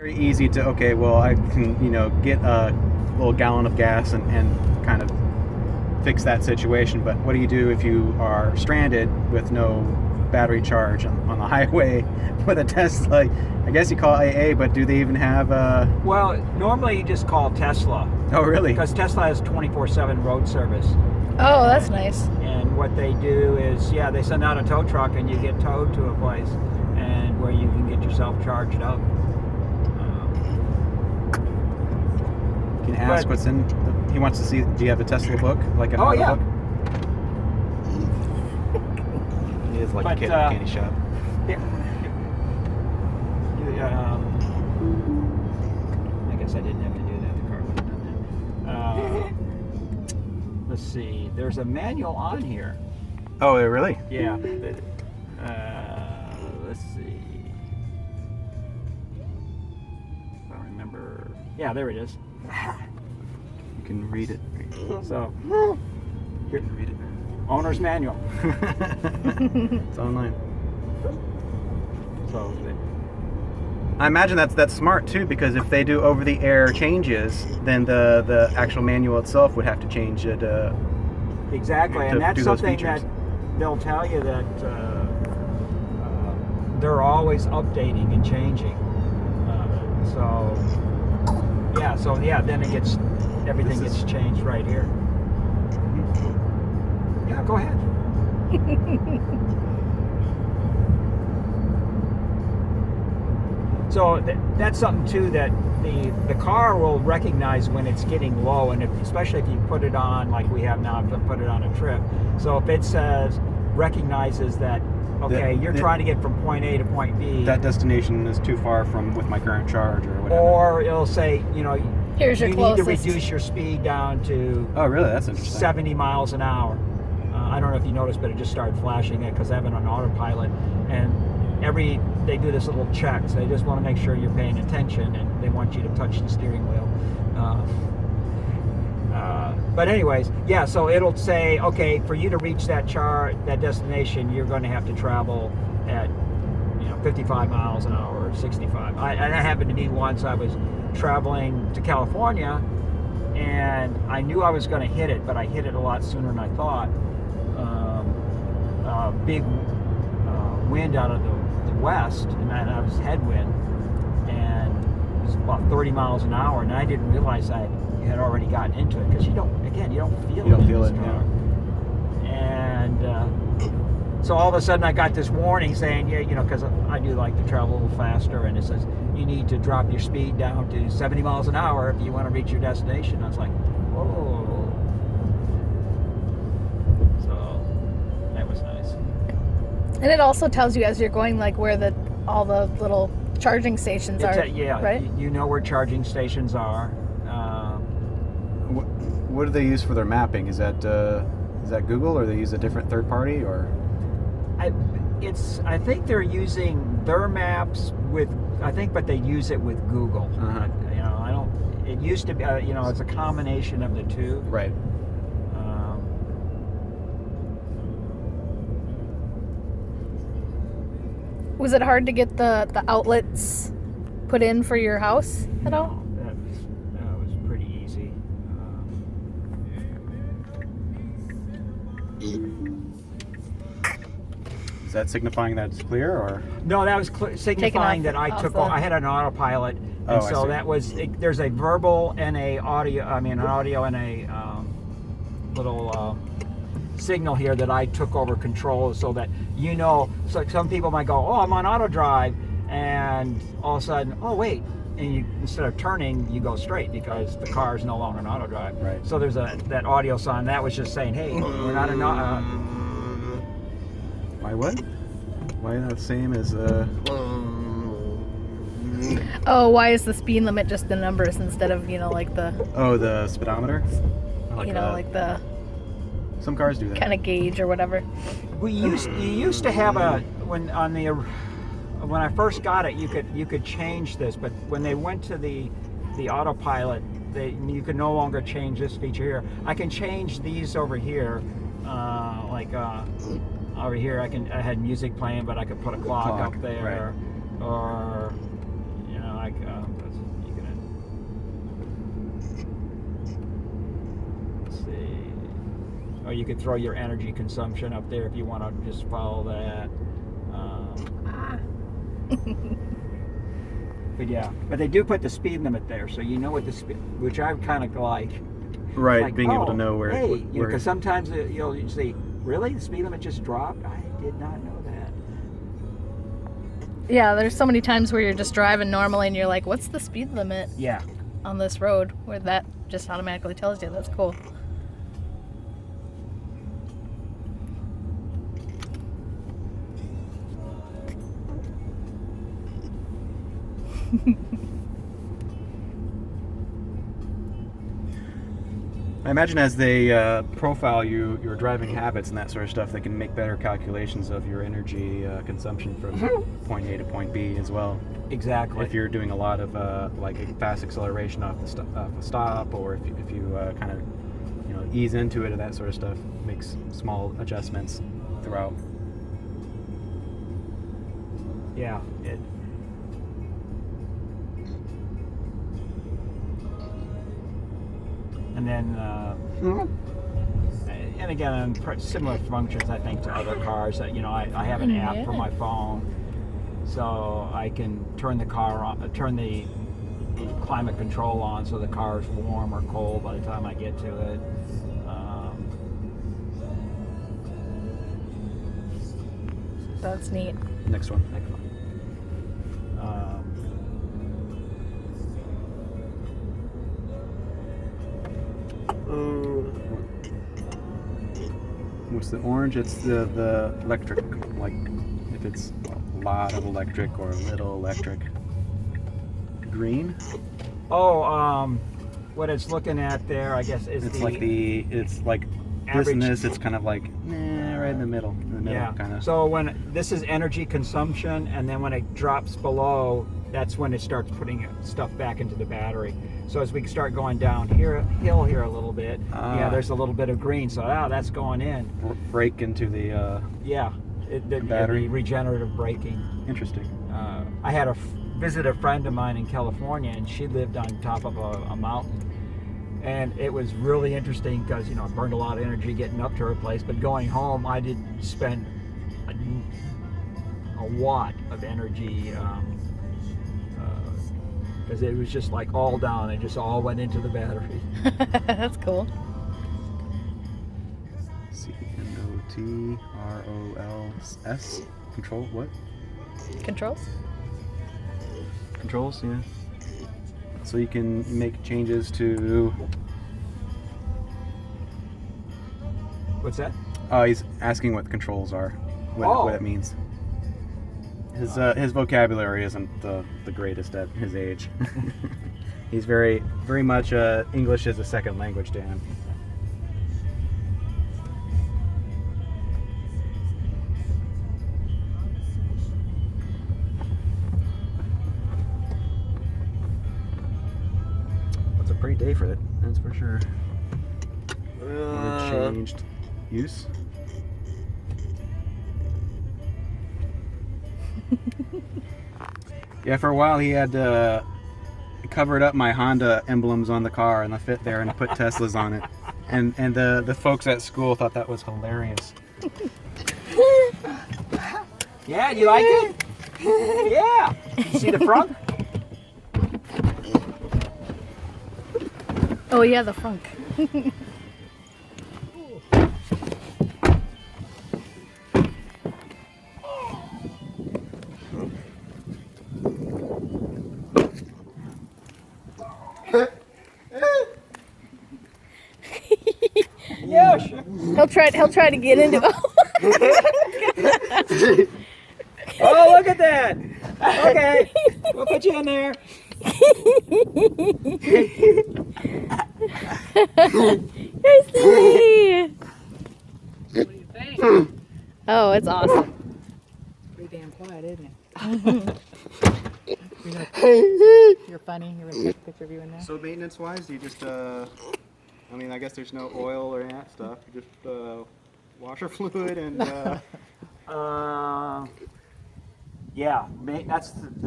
Very easy to, okay, well, I can, get a little gallon of gas and kind of fix that situation. But what do you do if you are stranded with no battery charge on the highway with a Tesla? I guess you call AA, but do they even have Well, normally you just call Tesla. Oh, really? Because Tesla has 24/7 road service. Oh, that's nice. And what they do is, they send out a tow truck and you get towed to a place and where you can get yourself charged up. Can ask what's in. He wants to see. Do you have a Tesla book, like an auto book? He is like a kid in a candy shop. Yeah. I guess I didn't have to do that. The car would have done that. Let's see. There's a manual on here. Oh, really? Yeah. Let's see. If I remember. Yeah, there it is. You can read it. So, You can read it. owner's manual. It's online. So, I imagine that's smart too, because if they do over-the-air changes, then the actual manual itself would have to change it. exactly, and that's something that they'll tell you that they're always updating and changing. Then it gets everything gets changed right here. Yeah, go ahead. So that's something too that the car will recognize when it's getting low, and especially if you put it on like we have now, put it on a trip. So if it recognizes that, okay, you're trying to get from point A to point B. That destination is too far with my current charge or whatever. Or it'll say, Here's your you closest. need to reduce your speed down to Oh, really? That's interesting. 70 miles an hour. I don't know if you noticed, but it just started flashing it because I have it on autopilot. And they do this little check. So they just want to make sure you're paying attention, and they want you to touch the steering wheel. But anyways, so it'll say, okay, for you to reach that destination, you're going to have to travel at 55 miles an hour or 65. And that happened to me once. I was traveling to California, and I knew I was going to hit it, but I hit it a lot sooner than I thought. Big wind out of the west, and I was headwind, and it was about 30 miles an hour, and I didn't realize I had already gotten into it, because you don't feel it. You don't feel it, yeah. And so all of a sudden I got this warning saying, because I do like to travel a little faster, and it says you need to drop your speed down to 70 miles an hour if you want to reach your destination. I was like, whoa. So that was nice. And it also tells you as you're going, like, where all the little charging stations are. Right? You know where charging stations are. What do they use for their mapping? Is that Google, or they use a different third party, or? I think they're using their maps but they use it with Google. Uh-huh. It used to be, it's a combination of the two. Right. Was it hard to get the outlets put in for your house at all? That was pretty easy. Is that signifying that it's clear, or? No, that was signifying that I had an autopilot, and so that was. There's a verbal and an audio and a little signal here that I took over control, so that So some people might go, "Oh, I'm on auto drive," and all of a sudden, "Oh, wait." And instead of turning, you go straight because the car is no longer in auto drive. Right. So there's that audio sign that was just saying, "Hey, we're not in." Why what? Why not the same as? Oh, why is the speed limit just the numbers instead of like the? Oh, the speedometer. Like the. Some cars do that. Kind of gauge or whatever. You used to have when I first got it, you could change this, but when they went to the autopilot, you could no longer change this feature here. I can change these over here, over here I had music playing, but I could put a clock up there, right. or or you could throw your energy consumption up there if you want to just follow that. But yeah, but they do put the speed limit there, so you know what the speed, which I kind of like. Right, like, being able to know where. Hey, where because sometimes you'll see, really, the speed limit just dropped. I did not know that. Yeah, there's so many times where you're just driving normally and you're like, what's the speed limit? Yeah. On this road, where that just automatically tells you. That's cool. I imagine as they profile your driving habits and that sort of stuff, they can make better calculations of your energy consumption from point A to point B as well. Exactly. If you're doing a lot of like a fast acceleration off the stop, or if you kind of ease into it and that sort of stuff, makes small adjustments throughout. Yeah. And then, and again, similar functions, I think, to other cars. That I have an app for my phone, so I can turn the car on, turn the climate control on, so the car's warm or cold by the time I get to it. That's neat. Next one. What's the orange? It's the electric, like if it's a lot of electric or a little electric. Green? Oh, what it's looking at there, I guess, is it's like this and this. It's kind of like right in the middle. Yeah. Kind of. So when this is energy consumption, and then when it drops below, that's when it starts putting stuff back into the battery. So as we start going down hill here a little bit, there's a little bit of green. So that's going in. Brake into the the battery. Regenerative braking. Interesting. I had visit a friend of mine in California, and she lived on top of a mountain. And it was really interesting because, I burned a lot of energy getting up to her place, but going home, I did spend a watt of energy because it was just like all down. It just all went into the battery. That's cool. CNOTROLS. Control what? Controls? Controls, yeah. So you can make changes to... What's that? He's asking what controls are, what it means. His vocabulary isn't the greatest at his age. He's very much English as a second language to him. It's a pretty day for it, that's for sure. Changed use. Yeah, for a while he had covered up my Honda emblems on the car and the fit there and put Teslas on it. And the folks at school thought that was hilarious. Yeah, you like it? Yeah. You see the front? Oh yeah, the frunk. Yeah, sure. He'll try to get into it. Oh, look at that. Okay, we'll put you in there. You're silly. What do you think? Oh, it's awesome. Pretty damn quiet, isn't it? You're funny. You're gonna take a picture of you in there. So maintenance-wise, do you just, I guess there's no oil or that stuff. You just washer fluid and... Yeah, that's the